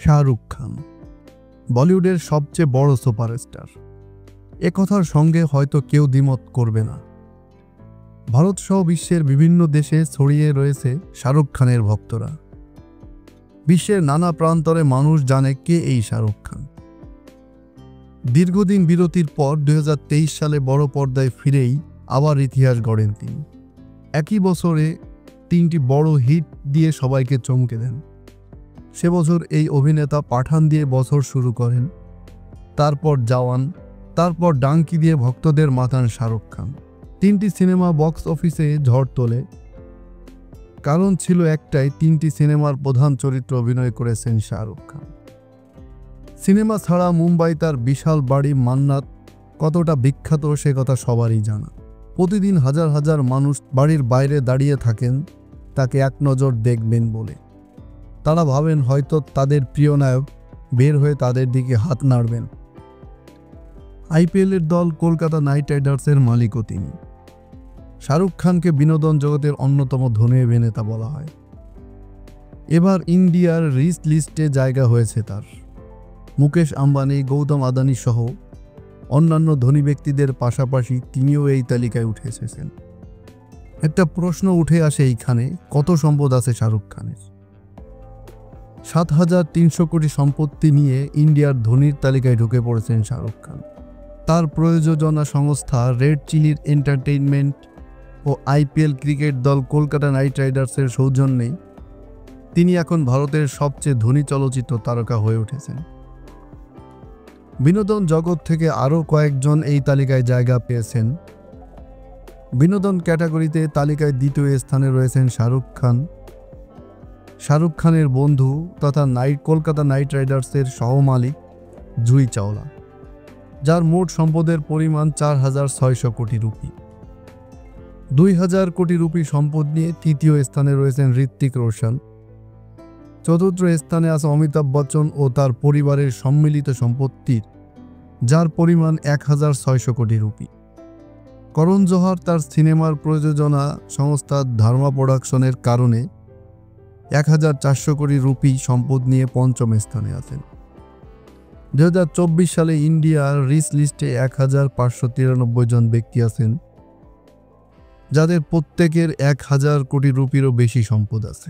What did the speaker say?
শাহরুখ খান বলিউডের সবচেয়ে বড় সুপারস্টার। একথার সঙ্গে হয়তো কেউ দ্বিমত করবে না। ভারত সহ বিশ্বের বিভিন্ন দেশে ছড়িয়ে রয়েছে শাহরুখ খানের ভক্তরা। বিশ্বের নানা প্রান্তরে মানুষ জানে কে এই শাহরুখ খান। দীর্ঘদিন বিরতির পর 2023 সালে বড় পর্দায় ফিরেই আবার ইতিহাস গড়েন তিনি। একই বছরে 3টি বড় হিট দিয়ে সবাইকে চমকে দেন। সে বছর এই অভিনেতা পাঠান দিয়ে বছর শুরু করেন, তারপর জওয়ান, তারপর ডাঙ্কি দিয়ে ভক্তদের মাতান শাহরুখ খান। 3টি সিনেমা বক্স অফিসে ঝড় তোলে। কারণ ছিল একটাই, 3টি সিনেমার প্রধান চরিত্র অভিনয় করেছেন শাহরুখ খান। সিনেমা ছাড়া মুম্বাই তার বিশাল বাড়ি মান্নাত কতটা বিখ্যাত সে কথা সবারই জানা। প্রতিদিন হাজার হাজার মানুষ বাড়ির বাইরে দাঁড়িয়ে থাকেন তাকে এক নজর দেখবেন বলে। তারা ভাবেন হয়তো তাদের প্রিয় নায়ক বের হয়ে তাদের দিকে হাত নাড়বেন। আইপিএলের দল কলকাতা নাইট রাইডার্সের মালিকও তিনি। শাহরুখ খানকে বিনোদন জগতের অন্যতম ধনী অভিনেতা বলা হয়। এবার ইন্ডিয়ার রিচ লিস্টে জায়গা হয়েছে তার। মুকেশ আম্বানি, গৌতম আদানি সহ অন্যান্য ধনী ব্যক্তিদের পাশাপাশি তিনিও এই তালিকায় উঠে এসেছেন। একটা প্রশ্ন উঠে আসে এইখানে, কত সম্পদ আছে শাহরুখ খানের? 7,300 কোটি সম্পত্তি নিয়ে ইন্ডিয়ার ধনীর তালিকায় ঢুকে পড়েছেন শাহরুখ খান। তার প্রযোজনা সংস্থা রেড চিলির এন্টারটেইনমেন্ট ও আইপিএল ক্রিকেট দল কলকাতা নাইট রাইডার্সের সৌজন্যে তিনি এখন ভারতের সবচেয়ে ধনী চলচ্চিত্র তারকা হয়ে উঠেছেন। বিনোদন জগৎ থেকে আরও কয়েকজন এই তালিকায় জায়গা পেয়েছেন। বিনোদন ক্যাটাগরিতে তালিকায় দ্বিতীয় স্থানে রয়েছেন শাহরুখ খান। শাহরুখ খানের বন্ধু তথা কলকাতা নাইট রাইডার্সের সহমালিক জুহি চাওলা, যার মোট সম্পদের পরিমাণ 4,600 কোটি রুপি। 2,000 কোটি রুপি সম্পদ নিয়ে তৃতীয় স্থানে রয়েছেন ঋত্বিক রোশন। চতুর্থ স্থানে আছে অমিতাভ বচ্চন ও তার পরিবারের সম্মিলিত সম্পত্তির, যার পরিমাণ 1,600 কোটি রুপি। করণ জোহর তার সিনেমার প্রযোজনা সংস্থা ধর্মা প্রোডাকশনের কারণে 1,400 কোটি রুপি সম্পদ নিয়ে পঞ্চম স্থানে আছেন। 2024 সালে ইন্ডিয়ার রিচ লিস্টে 1,593 জন ব্যক্তি আছেন, যাদের প্রত্যেকের 1,000 কোটি রুপিরও বেশি সম্পদ আছে।